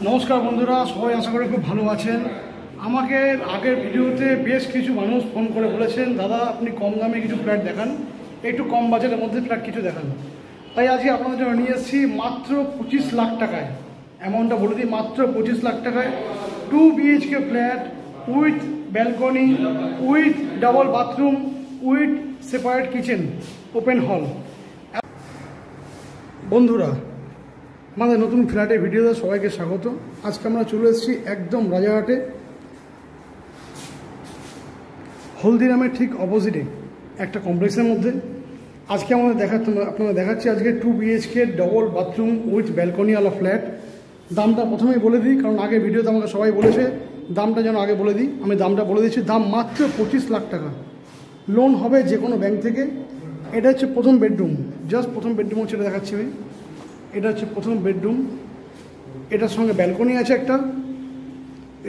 নমস্কার বন্ধুরা, সবাই আশা করি খুব ভালো আছেন। আমাকে আগের ভিডিওতে বেশ কিছু মানুষ ফোন করে বলেছেন, দাদা আপনি কম দামে কিছু ফ্ল্যাট দেখান, একটু কম বাজেটের মধ্যে ফ্ল্যাট কিছু দেখান। তাই আজকে আপনাদের জন্য নিয়ে এসেছি মাত্র 25 লাখ টাকায়। অ্যামাউন্টটা বলে দিই, মাত্র 25 লাখ টাকায় 2 BHK flat with balcony, with double bathroom, with separate kitchen, open হল। বন্ধুরা, আমাদের নতুন ফ্ল্যাটের ভিডিওতে সবাইকে স্বাগত। আজকে আমরা চলে এসেছি একদম রাজারহাটে, হলদিরামের ঠিক অপোজিটে একটা কমপ্লেক্সের মধ্যে। আজকে আমাদের আপনারা দেখাচ্ছি আজকে 2 BHK ডবল বাথরুম উইথ ব্যালকনিওয়ালা ফ্ল্যাট। দামটা প্রথমেই বলে দিই, কারণ আগের ভিডিওতে আমাকে সবাই বলেছে দামটা যেন আগে বলে দিই। আমি দামটা বলে দিচ্ছি, দাম মাত্র 25 লাখ টাকা। লোন হবে যে কোনো ব্যাংক থেকে। এটা হচ্ছে প্রথম বেডরুম, জাস্ট প্রথম বেডরুম হচ্ছে, এটা দেখাচ্ছি আমি। এটা হচ্ছে প্রথম বেডরুম, এটার সঙ্গে ব্যালকনি আছে একটা।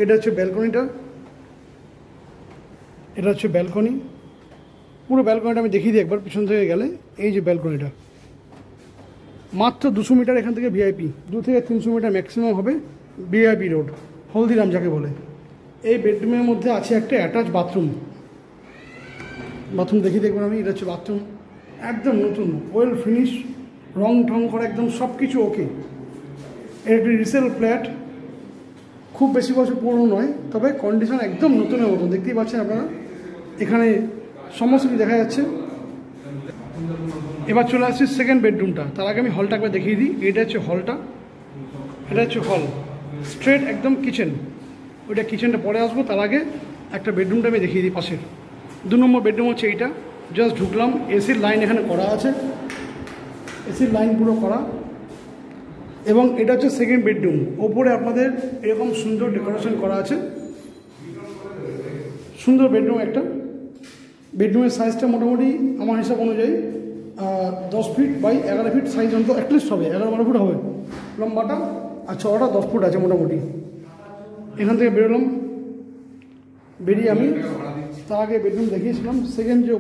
এটা হচ্ছে ব্যালকনিটা, এটা হচ্ছে ব্যালকনি। পুরো ব্যালকনিটা আমি দেখিয়ে দিই একবার পিছন থেকে গেলে। এই যে ব্যালকনিটা, মাত্র 200 মিটার এখান থেকে ভিআইপি, 2 থেকে 300 মিটার ম্যাক্সিমাম হবে ভিআইপি রোড, হলদিরাম যাকে বলে। এই বেডরুমের মধ্যে আছে একটা অ্যাটাচ বাথরুম। বাথরুম দেখিয়ে দেখবেন আমি। এটা হচ্ছে বাথরুম, একদম নতুন, ওয়েল ফিনিশ, রং ঢং করা, একদম সব কিছু ওকে। এটা একটি রিসেল ফ্ল্যাট, খুব বেশি বছর পুরনো নয়, তবে কন্ডিশন একদম নতুনের মতন। দেখতেই পাচ্ছেন আপনারা, এখানে সমস্ত কিছু দেখা যাচ্ছে। এবার চলে আসছি সেকেন্ড বেডরুমটা। তার আগে আমি হলটা একবার দেখিয়ে দিই। এটা হচ্ছে হলটা, এটা হচ্ছে হল, স্ট্রেট একদম কিচেন। ওইটা কিচেনটা পরে আসবো, তার আগে একটা বেডরুমটা আমি দেখিয়ে দিই পাশের। 2 নম্বর বেডরুম হচ্ছে এইটা। জাস্ট ঢুকলাম, এসির লাইন এখানে করা আছে, এসির লাইন পুরো করা। এবং এটা হচ্ছে সেকেন্ড বেডরুম। ওপরে আপনাদের এরকম সুন্দর ডেকোরেশন করা আছে, সুন্দর বেডরুম একটা। বেডরুমের সাইজটা মোটামুটি আমার হিসাব অনুযায়ী 10 ফিট বাই 11 ফিট সাইজ অন্তত অ্যাটলিস্ট হবে, 11-12 ফুট হবে লম্বাটা, আর চওড়াটা 10 ফুট আছে মোটামুটি। এখান থেকে বেরোলাম, বেরিয়ে আমি তার আগে বেডরুম দেখিয়েছিলাম। সেকেন্ড যে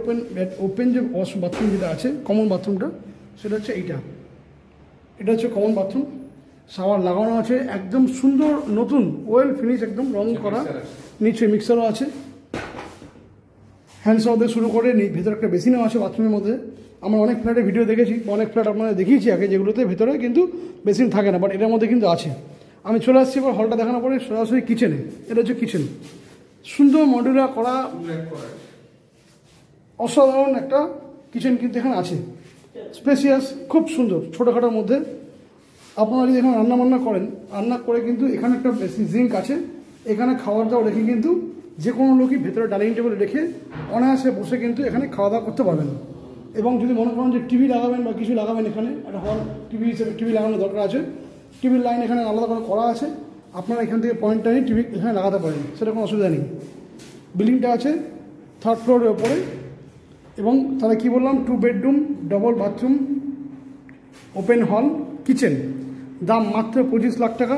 ওপেন যে বাথরুম যেটা আছে, কমন বাথরুমটা, সেটা হচ্ছে এইটা। এটা হচ্ছে কমন বাথরুম, শাওয়ার লাগানো আছে, একদম সুন্দর নতুন ওয়েল ফিনিশ, একদম রং করা। নিচে মিক্সারও আছে, হ্যান্ড শাওয়ার দিয়ে শুরু করে ভেতরে একটা বেসিনও আছে বাথরুমের মধ্যে। আমরা অনেক ফ্ল্যাটের ভিডিও দেখেছি, অনেক ফ্ল্যাট আপনাদের দেখিয়েছি আগে, যেগুলোতে ভেতরে কিন্তু বেসিন থাকে না, বাট এটার মধ্যে কিন্তু আছে। আমি চলে আসছি এবার হলটা দেখানোর পরে সরাসরি কিচেনে। এটা হচ্ছে কিচেন, সুন্দর মডুলার করা, অসাধারণ একটা কিচেন কিন্তু এখানে আছে। স্পেসিয়াস, খুব সুন্দর, ছোটোখাটোর মধ্যে। আপনারা যদি এখানে রান্না করেন, রান্না করে কিন্তু এখানে একটা জিঙ্ক আছে, এখানে খাওয়ার দাওয়া রেখে কিন্তু যে কোনো লোকই ভেতরে ডাইনিং টেবিল রেখে অনায়াসে বসে কিন্তু এখানে খাওয়া দাওয়া করতে পারবেন। এবং যদি মনে করেন যে টিভি লাগাবেন বা কিছু লাগাবেন, এখানে একটা হল টিভি হিসেবে টিভি লাগানোর দরকার আছে, টিভির লাইন এখানে আলাদা করে করা আছে। আপনারা এখান থেকে পয়েন্টটা নিয়ে টিভি এখানে লাগাতে পারেন, সেটা কোনো অসুবিধা নেই। বিল্ডিংটা আছে 3rd ফ্লোরের ওপরে। এবং তাহলে কী বললাম, 2 বেডরুম, ডবল বাথরুম, ওপেন হল, কিচেন। দাম মাত্র 25 লাখ টাকা।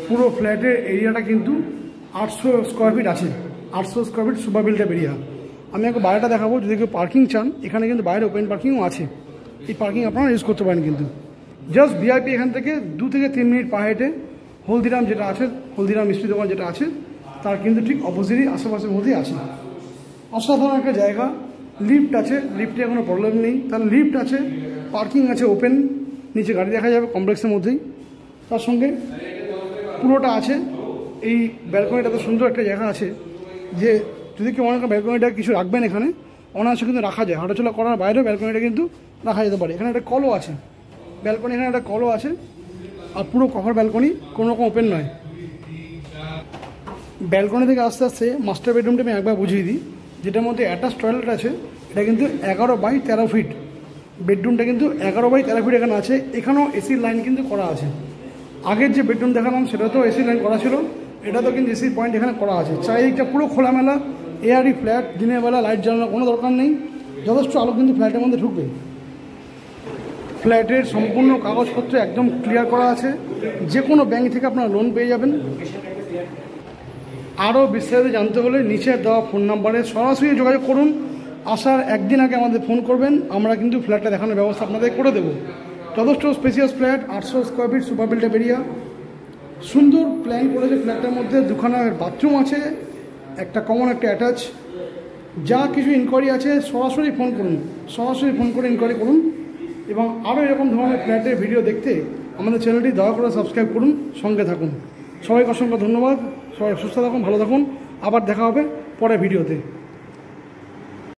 পুরো ফ্ল্যাটের এরিয়াটা কিন্তু 800 স্কোয়ার ফিট আছে, 800 square feet super built-up area. আমি একটু বাইরেটা দেখাবো। যদি কেউ পার্কিং চান, এখানে কিন্তু বাইরে ওপেন পার্কিংও আছে। এই পার্কিং আপনারা ইউজ করতে পারেন কিন্তু। জাস্ট ভিআইপি এখান থেকে 2 থেকে 3 মিনিট পা হেঁটে হলদিরাম যেটা আছে, হলদিরাম মিষ্টি দোকান যেটা আছে, তার কিন্তু ঠিক অপোজিটই আশেপাশের মধ্যেই আছে। অসাধারণ একটা জায়গা। লিফট আছে, লিফটে কোনো প্রবলেম নেই। তাহলে লিফট আছে, পার্কিং আছে ওপেন, নিচে গাড়ি দেখা যাবে কমপ্লেক্সের মধ্যেই। তার সঙ্গে পুরোটা আছে। এই ব্যালকনিটাতে সুন্দর একটা জায়গা আছে, যে যদি কেউ মনে করেন ব্যালকনিটা কিছু রাখবেন এখানে, অনায়াসে কিন্তু রাখা যায়। হাঁটাচলা করার বাইরেও ব্যালকনিটা কিন্তু রাখা যেতে পারে। এখানে একটা কলও আছে, ব্যালকনি এখানে একটা কলও আছে। আর পুরো কভার ব্যালকনি, কোনো রকম ওপেন নয়। ব্যালকনি থেকে আস্তে আস্তে মাস্টার বেডরুমটা আমি একবার বুঝিয়ে দিই, যেটার মধ্যে অ্যাটাচ টয়লেট আছে। এটা কিন্তু 11 বাই 13 ফিট বেডরুমটা, কিন্তু 11 বাই 13 ফিট এখানে আছে। এখানেও এসির লাইন কিন্তু করা আছে। আগের যে বেডরুম দেখালাম সেটা তো এসি লাইন করা ছিল, এটা তো কিন্তু এসির পয়েন্ট এখানে করা আছে। চারিদিকটা পুরো খোলামেলা এয়ারি ফ্ল্যাট। দিনের বেলা লাইট জ্বালানোর কোনো দরকার নেই, যথেষ্ট আলো কিন্তু ফ্ল্যাটের মধ্যে ঢুকবে। ফ্ল্যাটের সম্পূর্ণ কাগজপত্র একদম ক্লিয়ার করা আছে, যে কোনো ব্যাংক থেকে আপনারা লোন পেয়ে যাবেন। আরও বিস্তারিত জানতে হলে নিচে দেওয়া ফোন নাম্বারে সরাসরি যোগাযোগ করুন। আসার একদিন আগে আমাদের ফোন করবেন, আমরা কিন্তু ফ্ল্যাটটা দেখানোর ব্যবস্থা আপনাদের করে দেবো। যথেষ্ট spacious flat, 800 square feet super built-up area, সুন্দর প্ল্যান করেছে। ফ্ল্যাটটার মধ্যে দুখানা বাথরুম আছে, একটা কমন একটা অ্যাটাচ। যা কিছু ইনকোয়ারি আছে সরাসরি ফোন করুন, সরাসরি ফোন করে ইনকোয়ারি করুন। এবং আরও এরকম ধরনের ফ্ল্যাটের ভিডিও দেখতে আমাদের চ্যানেলটি দয়া করে সাবস্ক্রাইব করুন, সঙ্গে থাকুন। সবাইকে অসংখ্য ধন্যবাদ। সবাই সুস্থ থাকুন, ভালো থাকুন। আবার দেখা হবে পরের ভিডিওতে।